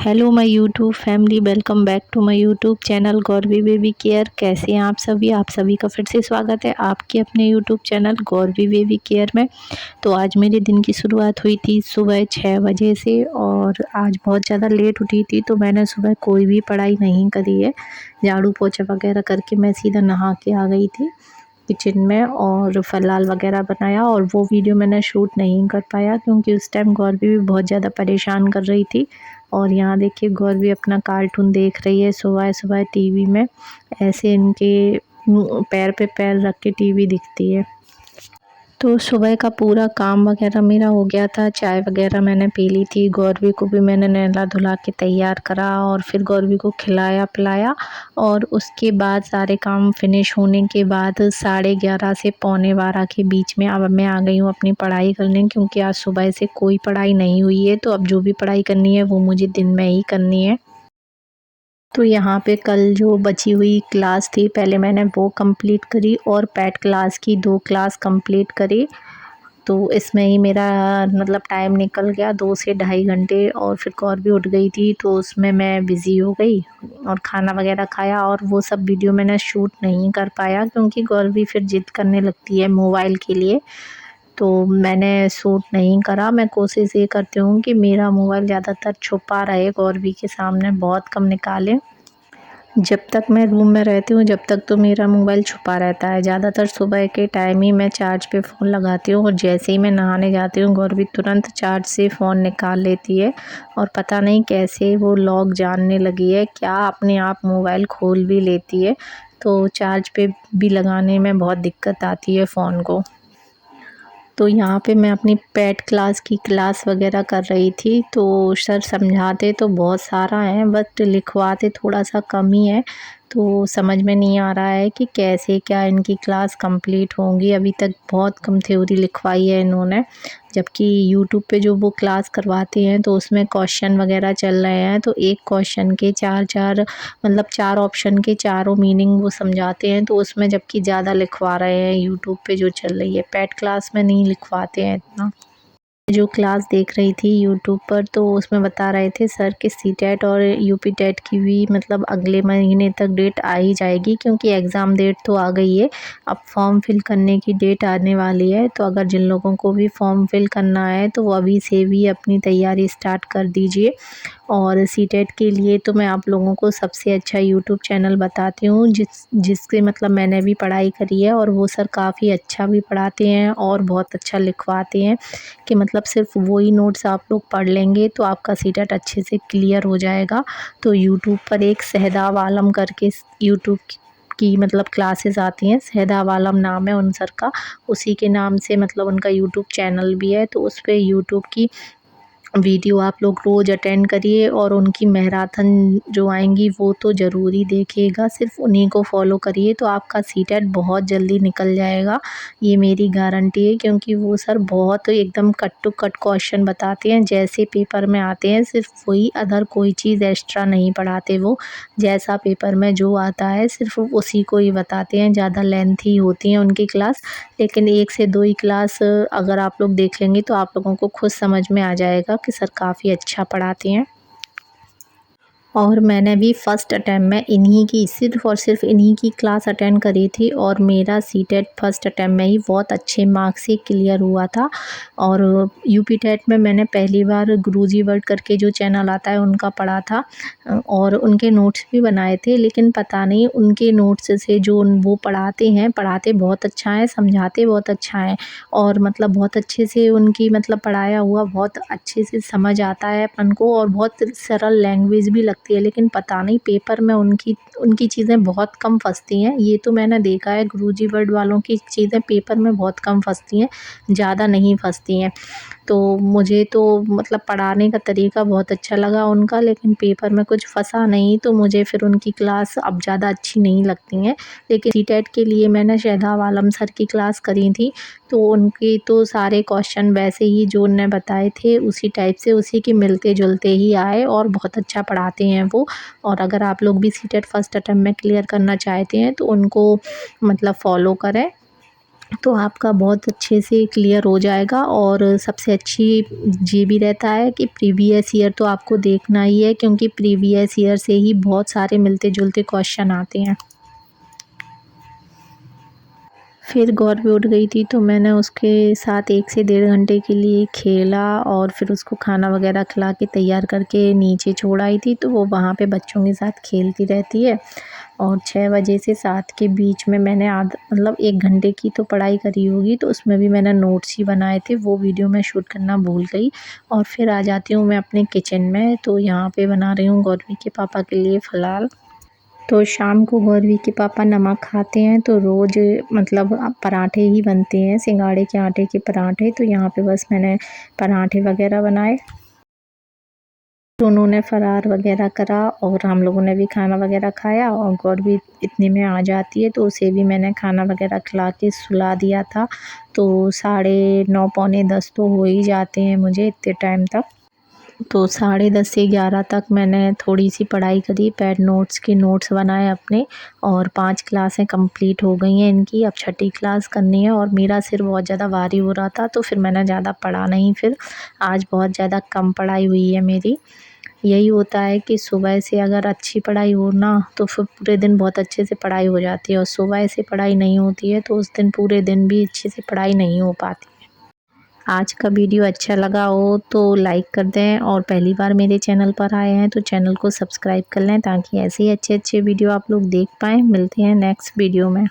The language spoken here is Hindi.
Hello my YouTube family, welcome back to my YouTube channel Gauravi baby care. कैसे हैं आप सभी? आप सभी का फिर से स्वागत है आपके अपने YouTube channel Gauravi baby care में। तो आज मेरे दिन की शुरुआत हुई थी सुबह 6 बजे से और आज बहुत ज़्यादा लेट उठी थी, तो मैंने सुबह कोई भी पढ़ाई नहीं करी है। झाड़ू पोछा वगैरह करके मैं सीधा नहा के आ गई थी किचन में और फलाल वगैरह बनाया, और वो वीडियो मैंने शूट नहीं कर पाया क्योंकि उस टाइम गौरवी भी बहुत ज़्यादा परेशान कर रही थी। और यहाँ देखिए गौरवी अपना कार्टून देख रही है सुबह-सुबह टीवी में। ऐसे इनके पैर पे पैर रख के टीवी दिखती है। तो सुबह का पूरा काम वगैरह मेरा हो गया था, चाय वगैरह मैंने पी ली थी। गौरवी को भी मैंने नहला-धुला के तैयार करा और फिर गौरवी को खिलाया-पिलाया, और उसके बाद सारे काम फिनिश होने के बाद 11:30 से पौने 12 के बीच में अब मैं आ गई हूँ अपनी पढ़ाई करने, क्योंकि आज सुबह से कोई पढ़ाई नहीं हुई है। तो अब जो भी पढ़ाई करनी है वो मुझे दिन में ही करनी है। तो यहाँ पे कल जो बची हुई क्लास थी पहले मैंने वो कंप्लीट करी और पेट क्लास की 2 क्लास कंप्लीट करी। तो इसमें ही मेरा मतलब टाइम निकल गया 2 से ढाई घंटे, और फिर कौर भी उठ गई थी तो उसमें मैं बिज़ी हो गई और खाना वगैरह खाया, और वो सब वीडियो मैंने शूट नहीं कर पाया क्योंकि कौर भी फिर ज़िद करने लगती है मोबाइल के लिए। तो मैंने शूट नहीं करा। मैं कोशिश ये करती हूँ कि मेरा मोबाइल ज़्यादातर छुपा रहे, कौरवी के सामने बहुत कम निकालें। जब तक मैं रूम में रहती हूँ, जब तक तो मेरा मोबाइल छुपा रहता है। ज़्यादातर सुबह के टाइम ही मैं चार्ज पे फ़ोन लगाती हूँ, और जैसे ही मैं नहाने जाती हूँ गौरवी तुरंत चार्ज से फ़ोन निकाल लेती है, और पता नहीं कैसे वो लॉक जानने लगी है, क्या अपने आप मोबाइल खोल भी लेती है। तो चार्ज पे भी लगाने में बहुत दिक्कत आती है फ़ोन को। तो यहाँ पे मैं अपनी पेट क्लास की क्लास वगैरह कर रही थी, तो सर समझाते तो बहुत सारा है बट लिखवाते थोड़ा-सा कम ही है। तो समझ में नहीं आ रहा है कि कैसे क्या इनकी क्लास कंप्लीट होंगी। अभी तक बहुत कम थ्योरी लिखवाई है इन्होंने, जबकि यूट्यूब पे जो वो क्लास करवाते हैं तो उसमें क्वेश्चन वगैरह चल रहे हैं। तो एक क्वेश्चन के 4-4 मतलब 4 ऑप्शन के चारों मीनिंग वो समझाते हैं, तो उसमें जबकि ज़्यादा लिखवा रहे हैं यूट्यूब पे जो चल रही है। पेट क्लास में नहीं लिखवाते हैं इतना। जो क्लास देख रही थी यूट्यूब पर, तो उसमें बता रहे थे सर कि सीटेट और यूपी टेट की भी मतलब अगले महीने तक डेट आ ही जाएगी, क्योंकि एग्ज़ाम डेट तो आ गई है। अब फॉर्म फिल करने की डेट आने वाली है, तो अगर जिन लोगों को भी फॉर्म फिल करना है तो वो अभी से भी अपनी तैयारी स्टार्ट कर दीजिए। और सीटेट के लिए तो मैं आप लोगों को सबसे अच्छा यूट्यूब चैनल बताती हूँ जिससे मतलब मैंने भी पढ़ाई करी है, और वो सर काफ़ी अच्छा भी पढ़ाते हैं और बहुत अच्छा लिखवाते हैं कि मतलब सिर्फ वही नोट्स आप लोग पढ़ लेंगे तो आपका सीटेट अच्छे से क्लियर हो जाएगा। तो यूट्यूब पर एक शहदाब आलम करके यूट्यूब की मतलब क्लासेस आती हैं, शहदाब आलम नाम है उन सर का, उसी के नाम से मतलब उनका यूट्यूब चैनल भी है। तो उस पे यूट्यूब की वीडियो आप लोग रोज़ अटेंड करिए, और उनकी मैराथन जो आएंगी वो तो ज़रूरी देखिएगा, सिर्फ उन्हीं को फॉलो करिए तो आपका सीटेट बहुत जल्दी निकल जाएगा। ये मेरी गारंटी है, क्योंकि वो सर बहुत एकदम कट टू कट क्वेश्चन बताते हैं, जैसे पेपर में आते हैं सिर्फ वही, अदर कोई चीज़ एक्स्ट्रा नहीं पढ़ाते वो। जैसा पेपर में जो आता है सिर्फ उसी को ही बताते हैं। ज़्यादा लेंथी होती हैं उनकी क्लास, लेकिन 1 से 2 ही क्लास अगर आप लोग देख लेंगे तो आप लोगों को खुद समझ में आ जाएगा कि सर काफ़ी अच्छा पढ़ाते हैं। और मैंने भी फ़र्स्ट अटेम्प्ट में इन्हीं की सिर्फ़ और सिर्फ इन्हीं की क्लास अटेंड करी थी, और मेरा सीटेट फ़र्स्ट अटेम्प्ट में ही बहुत अच्छे मार्क्स से क्लियर हुआ था। और यूपी टेट में मैंने पहली बार गुरुजी वर्ल्ड करके जो चैनल आता है उनका पढ़ा था, और उनके नोट्स भी बनाए थे, लेकिन पता नहीं उनके नोट्स से जो वो पढ़ाते हैं, पढ़ाते बहुत अच्छा है, समझाते बहुत अच्छा है, और मतलब बहुत अच्छे से उनकी मतलब पढ़ाया हुआ बहुत अच्छे से समझ आता है अपन को, और बहुत सरल लैंग्वेज भी लगती है। लेकिन पता नहीं पेपर में उनकी उनकी चीज़ें बहुत कम फँसती हैं। ये तो मैंने देखा है गुरुजी वर्ल्ड वालों की चीज़ें पेपर में बहुत कम फँसती हैं, ज़्यादा नहीं फँसती हैं। तो मुझे तो मतलब पढ़ाने का तरीका बहुत अच्छा लगा उनका, लेकिन पेपर में कुछ फँसा नहीं, तो मुझे फिर उनकी क्लास अब ज़्यादा अच्छी नहीं लगती हैं। लेकिन सीटेट के लिए मैंने शहदाब आलम सर की क्लास करी थी, तो उनके तो सारे क्वेश्चन वैसे ही जो उन्होंने बताए थे उसी टाइप से, उसी के मिलते-जुलते ही आए, और बहुत अच्छा पढ़ाते हैं वो। और अगर आप लोग भी सीटेट फर्स्ट अटेम्प्ट में क्लियर करना चाहते हैं तो उनको मतलब फ़ॉलो करें। तो आपका बहुत अच्छे से क्लियर हो जाएगा। और सबसे अच्छी ये भी रहता है कि प्रीवियस ईयर तो आपको देखना ही है, क्योंकि प्रीवियस ईयर से ही बहुत सारे मिलते-जुलते क्वेश्चन आते हैं। फिर गौर भी उठ गई थी, तो मैंने उसके साथ 1 से डेढ़ घंटे के लिए खेला और फिर उसको खाना वगैरह खिला के तैयार करके नीचे छोड़ आई थी। तो वो वहाँ पे बच्चों के साथ खेलती रहती है। और 6 बजे से 7 के बीच में मैंने मतलब 1 घंटे की तो पढ़ाई करी होगी, तो उसमें भी मैंने नोट्स ही बनाए थे, वो वीडियो मैं शूट करना भूल गई। और फिर आ जाती हूँ मैं अपने किचन में, तो यहाँ पे बना रही हूँ गौरवी के पापा के लिए फ़िलहाल। तो शाम को गौरवी के पापा नमक खाते हैं, तो रोज़ मतलब पराठे ही बनते हैं, सिंगाड़े के आटे के पराठे। तो यहाँ पे बस मैंने पराठे वगैरह बनाए, तो उन्होंने फ़रार वगैरह करा और हम लोगों ने भी खाना वगैरह खाया। और गौरवी इतने में आ जाती है, तो उसे भी मैंने खाना वगैरह खिला के सुला दिया था। तो 9:30 पौने 10 तो हो ही जाते हैं मुझे इतने टाइम तक। तो 10:30 से 11 तक मैंने थोड़ी-सी पढ़ाई करी, पैड नोट्स के नोट्स बनाए अपने। और 5 क्लासें कंप्लीट हो गई हैं इनकी, अब छठी क्लास करनी है। और मेरा सिर बहुत ज़्यादा भारी हो रहा था, तो फिर मैंने ज़्यादा पढ़ा नहीं फिर। आज बहुत ज़्यादा कम पढ़ाई हुई है मेरी। यही होता है कि सुबह से अगर अच्छी पढ़ाई हो ना, तो फिर पूरे दिन बहुत अच्छे से पढ़ाई हो जाती है, और सुबह से पढ़ाई नहीं होती है, तो उस दिन पूरे दिन भी अच्छे से पढ़ाई नहीं हो पाती। आज का वीडियो अच्छा लगा हो तो लाइक कर दें, और पहली बार मेरे चैनल पर आए हैं तो चैनल को सब्सक्राइब कर लें, ताकि ऐसे ही अच्छे-अच्छे वीडियो आप लोग देख पाएँ। मिलते हैं नेक्स्ट वीडियो में।